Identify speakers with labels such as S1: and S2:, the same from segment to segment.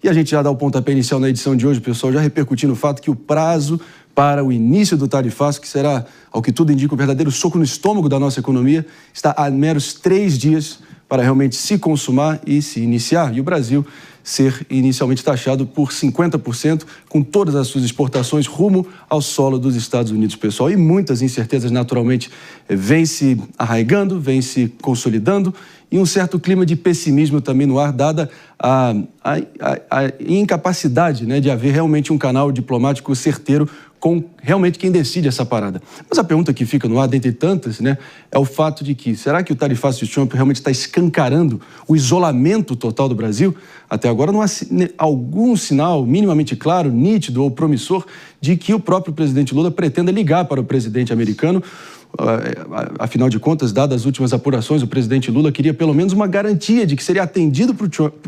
S1: E a gente já dá o pontapé inicial na edição de hoje, pessoal, já repercutindo o fato que o prazo para o início do tarifaço, que será, ao que tudo indica, um verdadeiro soco no estômago da nossa economia, está a meros 3 dias para realmente se consumar e se iniciar. E o Brasil ser inicialmente taxado por 50%, com todas as suas exportações rumo ao solo dos Estados Unidos, pessoal. E muitas incertezas, naturalmente, vêm se arraigando, vêm se consolidando, e um certo clima de pessimismo também no ar, dada a incapacidade, né, de haver realmente um canal diplomático certeiro com realmente quem decide essa parada. Mas a pergunta que fica no ar, dentre tantas, né, é o fato de que, será que o tarifaço de Trump realmente está escancarando o isolamento total do Brasil? Até agora não há algum sinal minimamente claro, nítido ou promissor de que o próprio presidente Lula pretenda ligar para o presidente americano. Afinal de contas, dadas as últimas apurações, o presidente Lula queria pelo menos uma garantia de que seria atendido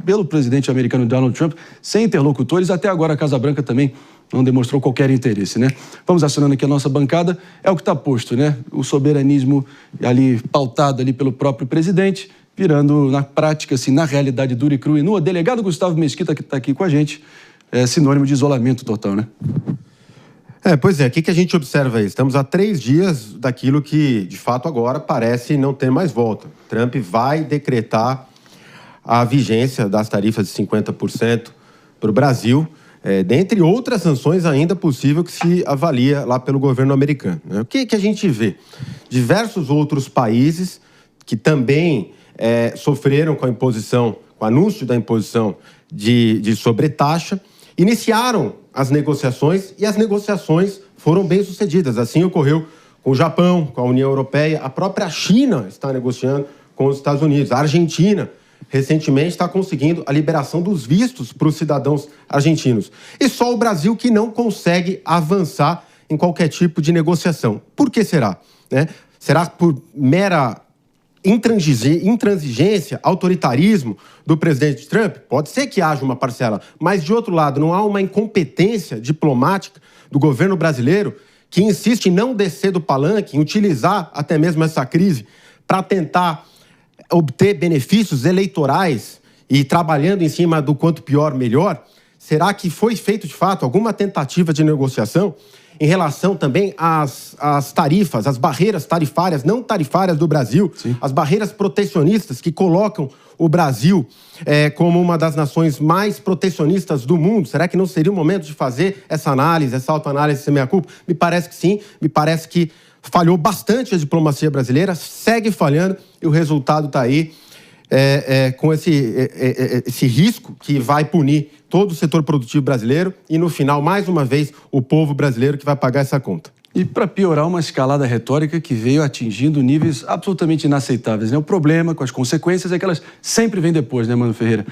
S1: pelo presidente americano Donald Trump sem interlocutores. Até agora a Casa Branca também não demonstrou qualquer interesse, né? Vamos acionando aqui a nossa bancada. É o que está posto, né? O soberanismo ali pautado ali pelo próprio presidente, virando na prática, assim, na realidade dura e crua e nua. O delegado Gustavo Mesquita, que está aqui com a gente, é sinônimo de isolamento total, né?
S2: Pois é, o que a gente observa aí? Estamos a 3 dias daquilo que, de fato, agora parece não ter mais volta. Trump vai decretar a vigência das tarifas de 50% para o Brasil, dentre outras sanções ainda possível que se avalia lá pelo governo americano, né? O que a gente vê? Diversos outros países que também sofreram com a imposição, com o anúncio da imposição de sobretaxa, iniciaram as negociações e as negociações foram bem-sucedidas. Assim ocorreu com o Japão, com a União Europeia. A própria China está negociando com os Estados Unidos. A Argentina, recentemente, está conseguindo a liberação dos vistos para os cidadãos argentinos. E só o Brasil que não consegue avançar em qualquer tipo de negociação. Por que será? Será por mera intransigência, autoritarismo do presidente Trump? Pode ser que haja uma parcela, mas, de outro lado, não há uma incompetência diplomática do governo brasileiro que insiste em não descer do palanque, em utilizar até mesmo essa crise para tentar obter benefícios eleitorais e trabalhando em cima do quanto pior, melhor? Será que foi feito, de fato, alguma tentativa de negociação em relação também às tarifas, às barreiras tarifárias, não tarifárias do Brasil, sim, as barreiras protecionistas que colocam o Brasil como uma das nações mais protecionistas do mundo? Será que não seria o momento de fazer essa análise, essa autoanálise sem meia-culpa? Me parece que sim, me parece que falhou bastante a diplomacia brasileira, segue falhando e o resultado está aí. Com esse risco que vai punir todo o setor produtivo brasileiro e, no final, mais uma vez, o povo brasileiro que vai pagar essa conta.
S1: E para piorar, uma escalada retórica que veio atingindo níveis absolutamente inaceitáveis, né? O problema com as consequências é que elas sempre vêm depois, né, Mano Ferreira?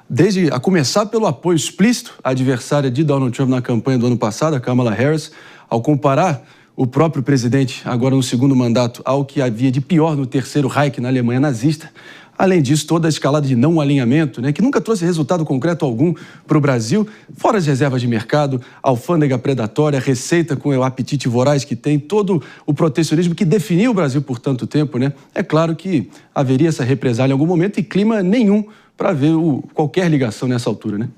S1: Desde a começar pelo apoio explícito à adversária de Donald Trump na campanha do ano passado, a Kamala Harris, ao comparar o próprio presidente, agora no segundo mandato, ao que havia de pior no Terceiro Reich na Alemanha nazista. Além disso, toda a escalada de não alinhamento, né, que nunca trouxe resultado concreto algum para o Brasil, fora as reservas de mercado, alfândega predatória, receita com o apetite voraz que tem, todo o protecionismo que definiu o Brasil por tanto tempo, né? É claro que haveria essa represália em algum momento e clima nenhum para ver qualquer ligação nessa altura, né?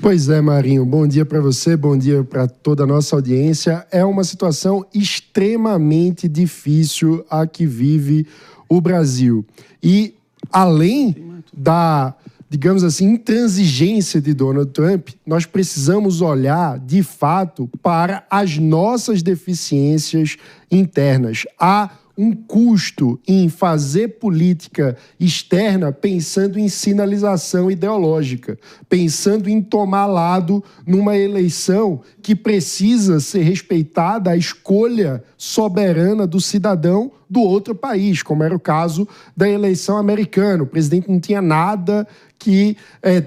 S3: Pois é, Marinho. Bom dia para você, bom dia para toda a nossa audiência. É uma situação extremamente difícil a que vive o Brasil. E além da, digamos assim, intransigência de Donald Trump, nós precisamos olhar, de fato, para as nossas deficiências internas. Há um custo em fazer política externa pensando em sinalização ideológica, pensando em tomar lado numa eleição que precisa ser respeitada a escolha soberana do cidadão do outro país, como era o caso da eleição americana. O presidente não tinha nada que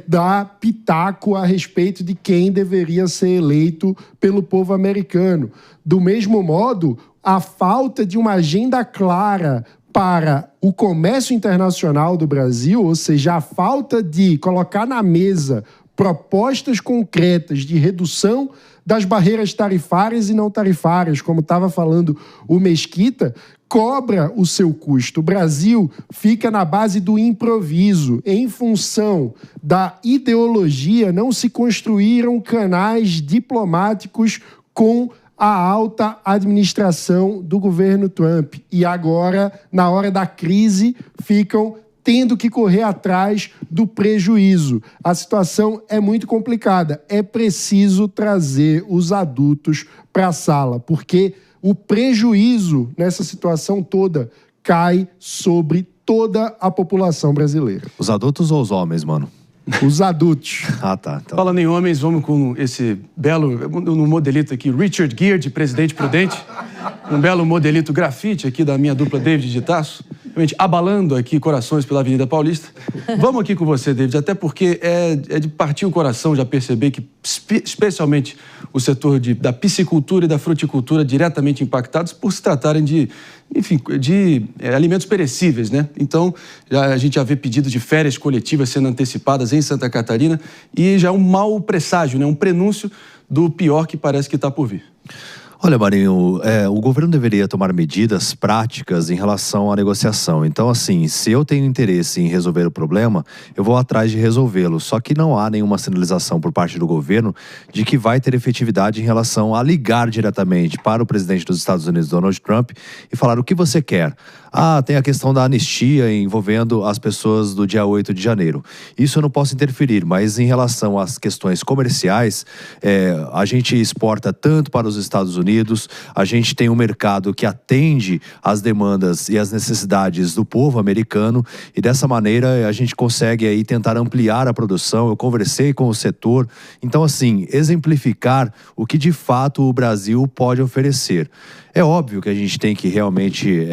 S3: dar pitaco a respeito de quem deveria ser eleito pelo povo americano. Do mesmo modo, a falta de uma agenda clara para o comércio internacional do Brasil, ou seja, a falta de colocar na mesa propostas concretas de redução das barreiras tarifárias e não tarifárias, como estava falando o Mesquita, cobra o seu custo. O Brasil fica na base do improviso. Em função da ideologia, não se construíram canais diplomáticos com a alta administração do governo Trump. E agora, na hora da crise, ficam tendo que correr atrás do prejuízo. A situação é muito complicada. É preciso trazer os adultos para a sala, porque o prejuízo nessa situação toda cai sobre toda a população brasileira.
S4: Os adultos ou os homens, mano?
S3: Os adultos.
S4: Ah, tá. Então...
S1: Falando em homens, vamos com esse belo, no modelito aqui, Richard Gere, de Presidente Prudente. Um belo modelito grafite aqui da minha dupla David de Tasso. Realmente abalando aqui corações pela Avenida Paulista. Vamos aqui com você, David, até porque é de partir o coração já perceber que, especialmente o setor da piscicultura e da fruticultura diretamente impactados por se tratarem de alimentos perecíveis, né? Então, a gente já vê pedidos de férias coletivas sendo antecipadas em Santa Catarina e já é um mau presságio, né? Um prenúncio do pior que parece que está por vir.
S4: Olha, Marinho, o governo deveria tomar medidas práticas em relação à negociação. Então, assim, se eu tenho interesse em resolver o problema, eu vou atrás de resolvê-lo. Só que não há nenhuma sinalização por parte do governo de que vai ter efetividade em relação a ligar diretamente para o presidente dos Estados Unidos, Donald Trump, e falar o que você quer. Ah, tem a questão da anistia envolvendo as pessoas do dia 8 de janeiro. Isso eu não posso interferir, mas em relação às questões comerciais, a gente exporta tanto para os Estados Unidos, a gente tem um mercado que atende às demandas e às necessidades do povo americano e dessa maneira a gente consegue aí tentar ampliar a produção. Eu conversei com o setor, então assim, exemplificar o que de fato o Brasil pode oferecer. É óbvio que a gente tem que realmente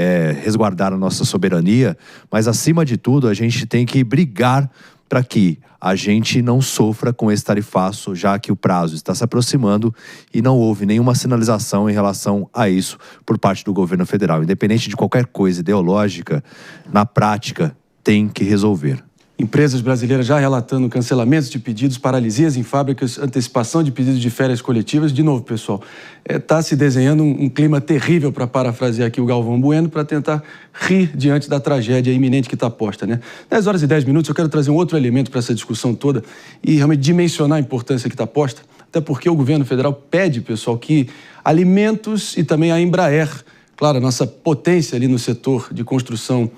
S4: resguardar a nossa soberania, mas acima de tudo a gente tem que brigar para que a gente não sofra com esse tarifaço, já que o prazo está se aproximando e não houve nenhuma sinalização em relação a isso por parte do governo federal. Independente de qualquer coisa ideológica, na prática tem que resolver.
S1: Empresas brasileiras já relatando cancelamentos de pedidos, paralisias em fábricas, antecipação de pedidos de férias coletivas. De novo, pessoal, está se desenhando um clima terrível, para parafrasear aqui o Galvão Bueno, para tentar rir diante da tragédia iminente que está posta, né? 10 horas e 10 minutos, eu quero trazer um outro elemento para essa discussão toda e realmente dimensionar a importância que está posta, até porque o governo federal pede, pessoal, que alimentos e também a Embraer, claro, a nossa potência ali no setor de construção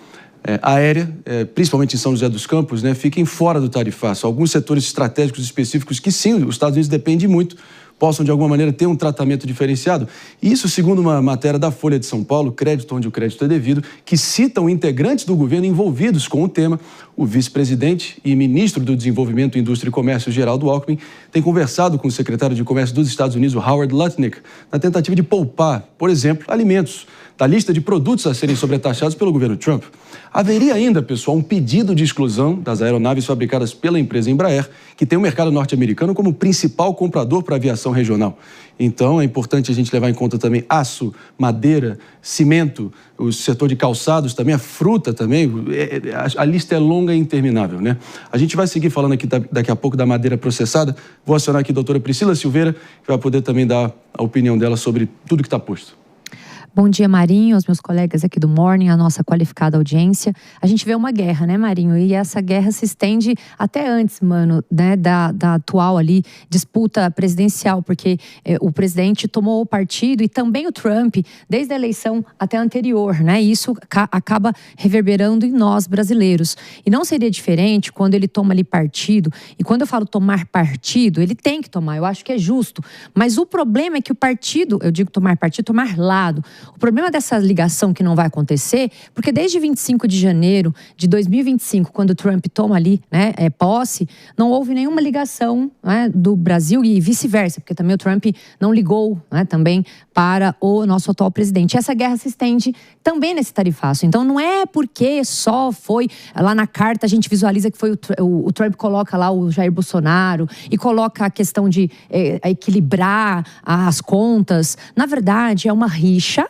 S1: aérea, principalmente em São José dos Campos, né, fiquem fora do tarifaço. Alguns setores estratégicos específicos que sim, os Estados Unidos dependem muito, possam de alguma maneira ter um tratamento diferenciado. Isso segundo uma matéria da Folha de São Paulo, Crédito onde o crédito é devido, que citam integrantes do governo envolvidos com o tema. O vice-presidente e ministro do Desenvolvimento, Indústria e Comércio, Geraldo Alckmin, tem conversado com o secretário de Comércio dos Estados Unidos, Howard Lutnick, na tentativa de poupar, por exemplo, alimentos da lista de produtos a serem sobretaxados pelo governo Trump. Haveria ainda, pessoal, um pedido de exclusão das aeronaves fabricadas pela empresa Embraer, que tem o mercado norte-americano como principal comprador para a aviação regional. Então, é importante a gente levar em conta também aço, madeira, cimento, o setor de calçados também, a fruta também. A lista é longa e interminável, né? A gente vai seguir falando aqui daqui a pouco da madeira processada. Vou acionar aqui a doutora Priscila Silveira, que vai poder também dar a opinião dela sobre tudo que está posto.
S5: Bom dia, Marinho, aos meus colegas aqui do Morning, a nossa qualificada audiência. A gente vê uma guerra, né, Marinho? E essa guerra se estende até antes, mano, né, da atual ali disputa presidencial, porque o presidente tomou o partido e também o Trump, desde a eleição até a anterior, né? E isso acaba reverberando em nós, brasileiros. E não seria diferente quando ele toma ali partido. E quando eu falo tomar partido, ele tem que tomar, eu acho que é justo. Mas o problema é que o partido, eu digo tomar partido, tomar lado. O problema dessa ligação que não vai acontecer, porque desde 25 de janeiro de 2025, quando o Trump toma ali, né, posse, não houve nenhuma ligação, né, do Brasil e vice-versa, porque também o Trump não ligou, né, também para o nosso atual presidente. Essa guerra se estende também nesse tarifaço. Então não é porque só foi lá na carta, a gente visualiza que foi o Trump coloca lá o Jair Bolsonaro e coloca a questão de equilibrar as contas. Na verdade, é uma rixa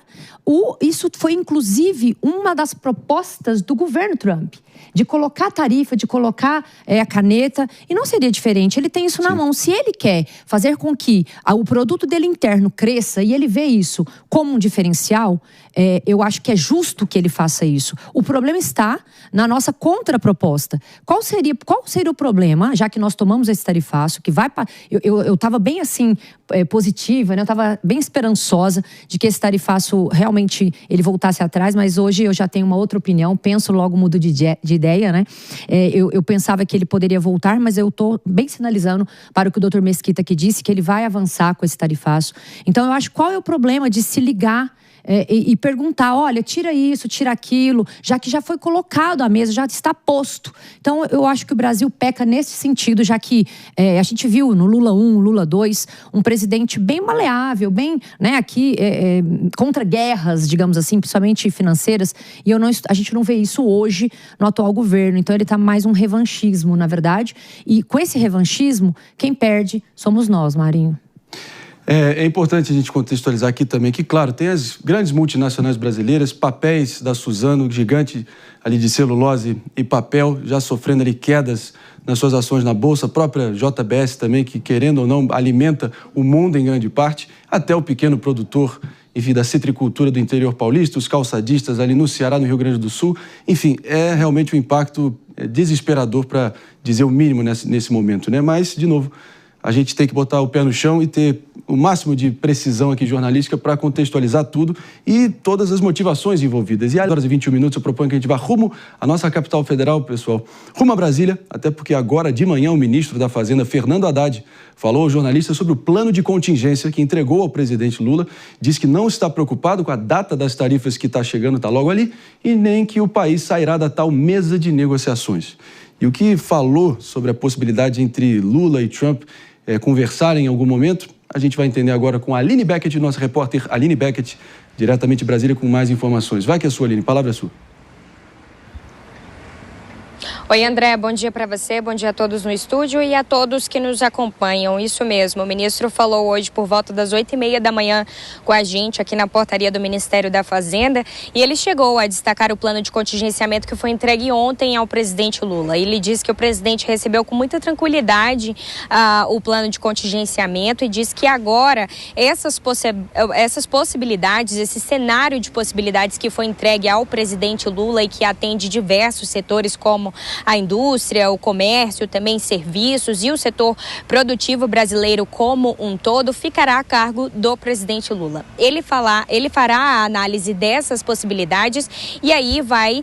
S5: Isso foi, inclusive, uma das propostas do governo Trump, de colocar a tarifa, de colocar a caneta, e não seria diferente. Ele tem isso na mão. Se ele quer fazer com que o produto dele interno cresça e ele vê isso como um diferencial, eu acho que é justo que ele faça isso. O problema está na nossa contraproposta. Qual seria o problema, já que nós tomamos esse tarifaço, que vai... Eu estava bem assim, positiva, né? Eu estava bem esperançosa de que esse tarifaço realmente ele voltasse atrás, mas hoje eu já tenho uma outra opinião, penso logo mudo de ideia, né? Eu pensava que ele poderia voltar, mas eu estou bem sinalizando para o que o doutor Mesquita aqui disse, que ele vai avançar com esse tarifaço. Então eu acho, qual é o problema de se ligar e perguntar, olha, tira isso, tira aquilo, já que já foi colocado à mesa, já está posto. Então, eu acho que o Brasil peca nesse sentido, já que a gente viu no Lula 1, Lula 2, um presidente bem maleável, bem, né, aqui, contra guerras, digamos assim, principalmente financeiras, e a gente não vê isso hoje no atual governo. Então, ele está mais um revanchismo, na verdade, e com esse revanchismo, quem perde somos nós, Marinho.
S1: É importante a gente contextualizar aqui também que, claro, tem as grandes multinacionais brasileiras, papéis da Suzano, gigante ali de celulose e papel, já sofrendo ali quedas nas suas ações na Bolsa, a própria JBS também, que querendo ou não alimenta o mundo em grande parte, até o pequeno produtor, enfim, da citricultura do interior paulista, os calçadistas ali no Ceará, no Rio Grande do Sul. Enfim, é realmente um impacto desesperador, para dizer o mínimo nesse momento, né? Mas, de novo, a gente tem que botar o pé no chão e ter o máximo de precisão aqui jornalística para contextualizar tudo e todas as motivações envolvidas. E às horas e 21 minutos eu proponho que a gente vá rumo à nossa capital federal, pessoal, rumo a Brasília, até porque agora de manhã o ministro da Fazenda, Fernando Haddad, falou aos jornalistas sobre o plano de contingência que entregou ao presidente Lula, disse que não está preocupado com a data das tarifas que está chegando, está logo ali, e nem que o país sairá da tal mesa de negociações. E o que falou sobre a possibilidade entre Lula e Trump conversarem em algum momento, a gente vai entender agora com a Aline Beckett, nossa repórter Aline Beckett, diretamente de Brasília, com mais informações. Vai que é sua, Aline, palavra é sua.
S6: Oi, André, bom dia para você, bom dia a todos no estúdio e a todos que nos acompanham. Isso mesmo, o ministro falou hoje por volta das 8h30 da manhã com a gente aqui na portaria do Ministério da Fazenda e ele chegou a destacar o plano de contingenciamento que foi entregue ontem ao presidente Lula. Ele disse que o presidente recebeu com muita tranquilidade o plano de contingenciamento e disse que agora essas possibilidades, esse cenário de possibilidades que foi entregue ao presidente Lula e que atende diversos setores como a indústria, o comércio, também serviços e o setor produtivo brasileiro como um todo, ficará a cargo do presidente Lula. Ele fará a análise dessas possibilidades e aí vai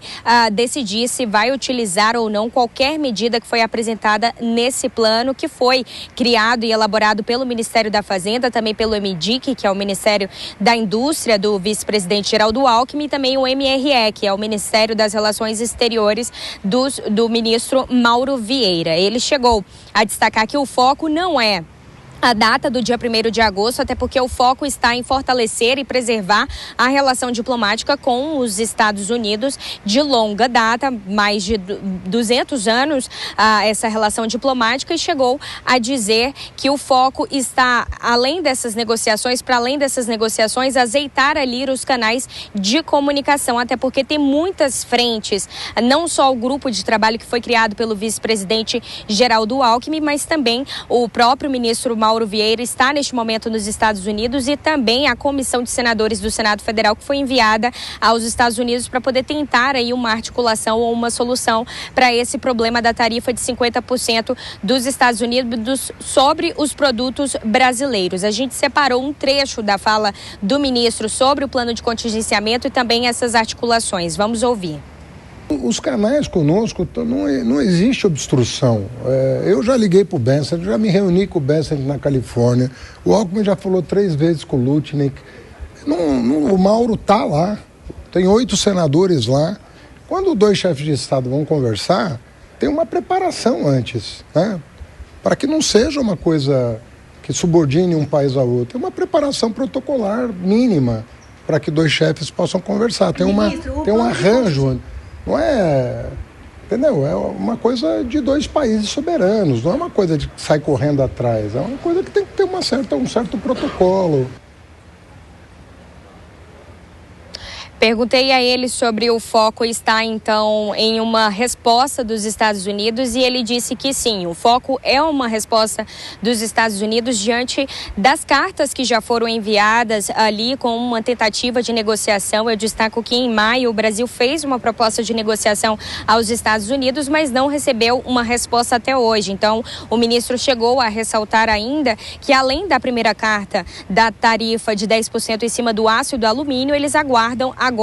S6: decidir se vai utilizar ou não qualquer medida que foi apresentada nesse plano que foi criado e elaborado pelo Ministério da Fazenda, também pelo MDIC, que é o Ministério da Indústria do vice-presidente Geraldo Alckmin, e também o MRE, que é o Ministério das Relações Exteriores do ministro Mauro Vieira. Ele chegou a destacar que o foco não é a data do dia 1º de agosto, até porque o foco está em fortalecer e preservar a relação diplomática com os Estados Unidos de longa data, mais de 200 anos essa relação diplomática, e chegou a dizer que o foco está, além dessas negociações, para além dessas negociações, azeitar ali os canais de comunicação, até porque tem muitas frentes, não só o grupo de trabalho que foi criado pelo vice-presidente Geraldo Alckmin, mas também o próprio ministro Mauro Vieira está neste momento nos Estados Unidos e também a comissão de senadores do Senado Federal que foi enviada aos Estados Unidos para poder tentar aí uma articulação ou uma solução para esse problema da tarifa de 50% dos Estados Unidos sobre os produtos brasileiros. A gente separou um trecho da fala do ministro sobre o plano de contingenciamento e também essas articulações. Vamos ouvir.
S7: Os canais conosco, não existe obstrução. Eu já liguei para o Bessent, já me reuni com o Bessent na Califórnia. O Alckmin já falou 3 vezes com o Lutnick. O Mauro está lá, tem 8 senadores lá. Quando 2 chefes de Estado vão conversar, tem uma preparação antes, né? Para que não seja uma coisa que subordine um país ao outro. É uma preparação protocolar mínima para que 2 chefes possam conversar. Tem um arranjo. Não é, entendeu? É uma coisa de 2 países soberanos, não é uma coisa de que sai correndo atrás, é uma coisa que tem que ter um certo protocolo.
S6: Perguntei a ele sobre o foco estar, então, em uma resposta dos Estados Unidos e ele disse que sim, o foco é uma resposta dos Estados Unidos diante das cartas que já foram enviadas ali com uma tentativa de negociação. Eu destaco que em maio o Brasil fez uma proposta de negociação aos Estados Unidos, mas não recebeu uma resposta até hoje. Então, o ministro chegou a ressaltar ainda que, além da primeira carta da tarifa de 10% em cima do aço e do alumínio, eles aguardam agora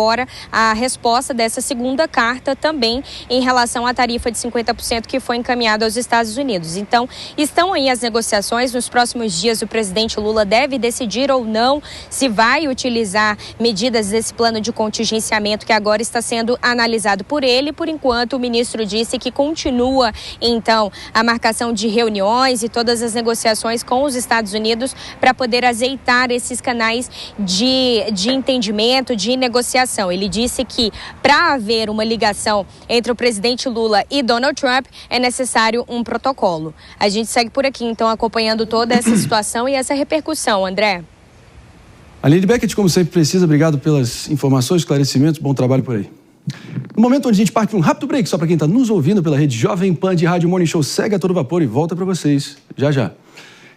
S6: a resposta dessa segunda carta também em relação à tarifa de 50% que foi encaminhada aos Estados Unidos. Então, estão aí as negociações. Nos próximos dias, o presidente Lula deve decidir ou não se vai utilizar medidas desse plano de contingenciamento que agora está sendo analisado por ele. Por enquanto, o ministro disse que continua, então, a marcação de reuniões e todas as negociações com os Estados Unidos para poder azeitar esses canais de entendimento, de negociação. Ele disse que, para haver uma ligação entre o presidente Lula e Donald Trump, é necessário um protocolo. A gente segue por aqui, então, acompanhando toda essa situação e essa repercussão, André.
S1: Aline Beckett, como sempre, precisa. Obrigado pelas informações, esclarecimentos. Bom trabalho por aí. No momento onde a gente parte para um rápido break, só para quem está nos ouvindo pela rede Jovem Pan de Rádio Morning Show, segue a todo vapor e volta para vocês já já.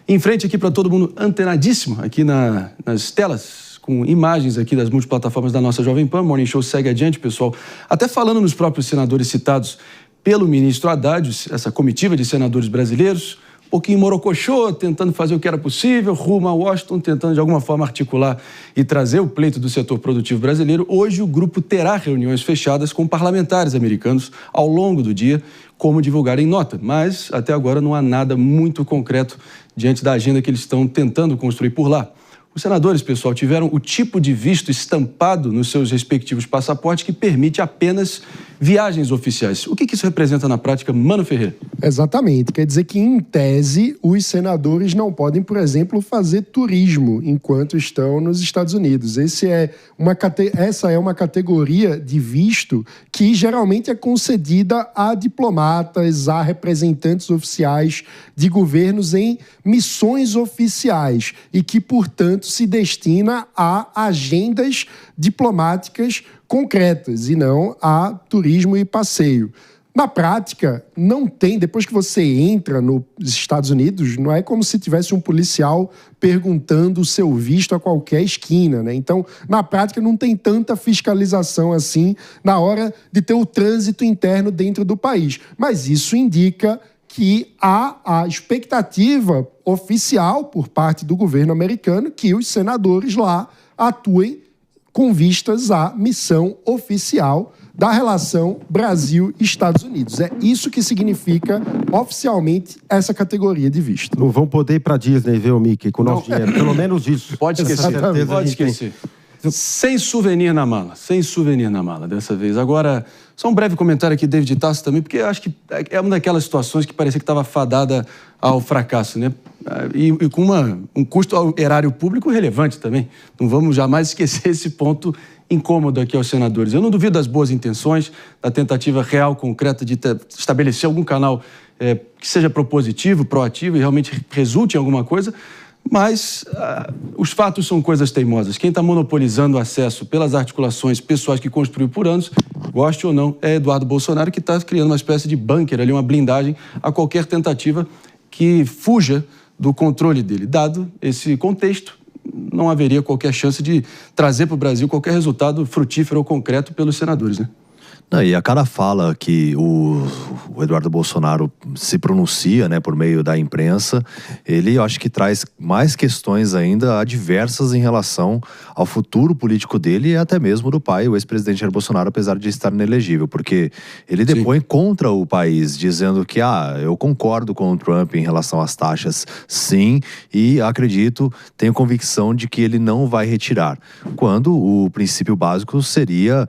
S1: Em frente aqui para todo mundo antenadíssimo, aqui nas telas, com imagens aqui das multiplataformas da nossa Jovem Pan. Morning Show segue adiante, pessoal. Até falando nos próprios senadores citados pelo ministro Haddad, essa comitiva de senadores brasileiros, um pouquinho morocochô, tentando fazer o que era possível, rumo a Washington, tentando de alguma forma articular e trazer o pleito do setor produtivo brasileiro. Hoje o grupo terá reuniões fechadas com parlamentares americanos ao longo do dia, como divulgar em nota. Mas até agora não há nada muito concreto diante da agenda que eles estão tentando construir por lá. Os senadores, pessoal, tiveram o tipo de visto estampado nos seus respectivos passaportes que permite apenas viagens oficiais. O que isso representa na prática, Mano Ferreira?
S3: Exatamente. Quer dizer que, em tese, os senadores não podem, por exemplo, fazer turismo enquanto estão nos Estados Unidos. Essa é uma categoria de visto que geralmente é concedida a diplomatas, a representantes oficiais de governos em missões oficiais e que, portanto, se destina a agendas diplomáticas concretas e não a turismo e passeio. Na prática, não tem, depois que você entra nos Estados Unidos, não é como se tivesse um policial perguntando o seu visto a qualquer esquina, né? Então, na prática, não tem tanta fiscalização assim na hora de ter o trânsito interno dentro do país. Mas isso indica que há a expectativa oficial por parte do governo americano que os senadores lá atuem com vistas à missão oficial da relação Brasil-Estados Unidos. É isso que significa oficialmente essa categoria de visto.
S2: Não vão poder ir para Disney ver o Mickey com o nosso dinheiro. Pelo menos isso.
S1: Pode esquecer. Pode esquecer. Sem souvenir na mala dessa vez. Agora, só um breve comentário aqui, David Tassi também, porque eu acho que é uma daquelas situações que parecia que estava fadada ao fracasso, né? E com um custo ao erário público relevante também. Não vamos jamais esquecer esse ponto incômodo aqui aos senadores. Eu não duvido das boas intenções, da tentativa real, concreta de estabelecer algum canal que seja propositivo, proativo e realmente resulte em alguma coisa, mas os fatos são coisas teimosas. Quem está monopolizando o acesso pelas articulações pessoais que construiu por anos, goste ou não, é Eduardo Bolsonaro, que está criando uma espécie de bunker ali, uma blindagem a qualquer tentativa que fuja do controle dele. Dado esse contexto, não haveria qualquer chance de trazer para o Brasil qualquer resultado frutífero ou concreto pelos senadores, né?
S4: E a cada fala que o Eduardo Bolsonaro se pronuncia, né, por meio da imprensa, ele, eu acho que traz mais questões ainda adversas em relação ao futuro político dele e até mesmo do pai, o ex-presidente Jair Bolsonaro, apesar de estar inelegível, porque ele depõe contra o país, dizendo que, eu concordo com o Trump em relação às taxas, sim, e acredito, tenho convicção de que ele não vai retirar, quando o princípio básico seria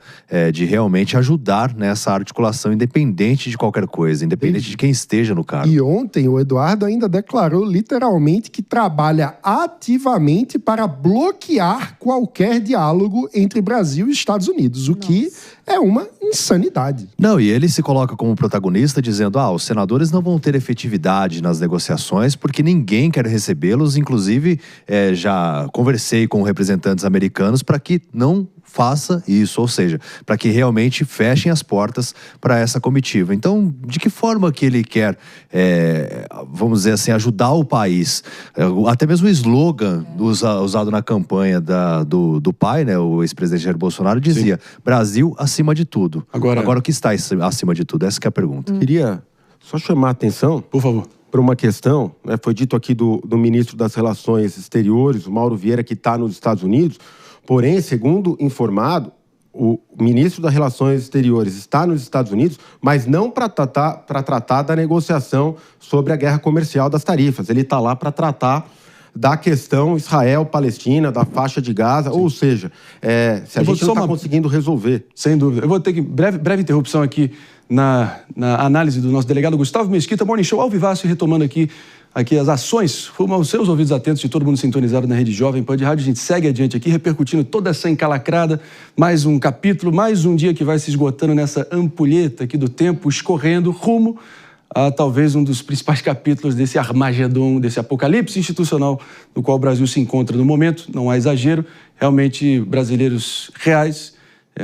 S4: de realmente ajudar nessa articulação, independente de qualquer coisa, independente de quem esteja no cargo.
S3: E ontem o Eduardo ainda declarou literalmente que trabalha ativamente para bloquear qualquer diálogo entre Brasil e Estados Unidos, o que é uma insanidade.
S4: E ele se coloca como protagonista dizendo, os senadores não vão ter efetividade nas negociações porque ninguém quer recebê-los, inclusive já conversei com representantes americanos para que não faça isso, ou seja, para que realmente fechem as portas para essa comitiva. Então, de que forma que ele quer, vamos dizer assim, ajudar o país? Até mesmo o slogan usado na campanha do pai, né, o ex-presidente Jair Bolsonaro, dizia: sim, Brasil acima de tudo. Agora o que está acima de tudo? Essa que é a pergunta.
S2: Queria só chamar a atenção,
S1: por favor,
S2: para uma questão, né, foi dito aqui do ministro das Relações Exteriores, o Mauro Vieira, que está nos Estados Unidos. Porém, segundo informado, o ministro das Relações Exteriores está nos Estados Unidos, mas não para tratar da negociação sobre a guerra comercial das tarifas. Ele está lá para tratar da questão Israel-Palestina, da faixa de Gaza, sim, ou seja, se a gente não está conseguindo resolver.
S1: Sem dúvida. Eu vou ter que... Breve interrupção aqui na análise do nosso delegado Gustavo Mesquita, Morning Show ao vivaço, retomando aqui as ações, rumo aos seus ouvidos atentos de todo mundo sintonizado na Rede Jovem Pan de Rádio. A gente segue adiante aqui, repercutindo toda essa encalacrada, mais um capítulo, mais um dia que vai se esgotando nessa ampulheta aqui do tempo, escorrendo rumo a talvez um dos principais capítulos desse Armagedon, desse apocalipse institucional no qual o Brasil se encontra no momento. Não há exagero, realmente brasileiros reais,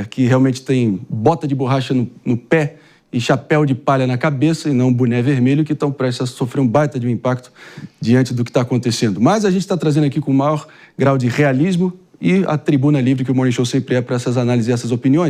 S1: que realmente têm bota de borracha no pé e chapéu de palha na cabeça, e não boné vermelho, que estão prestes a sofrer um baita de um impacto diante do que está acontecendo. Mas a gente está trazendo aqui com o maior grau de realismo e a tribuna livre que o Morning Show sempre é para essas análises e essas opiniões.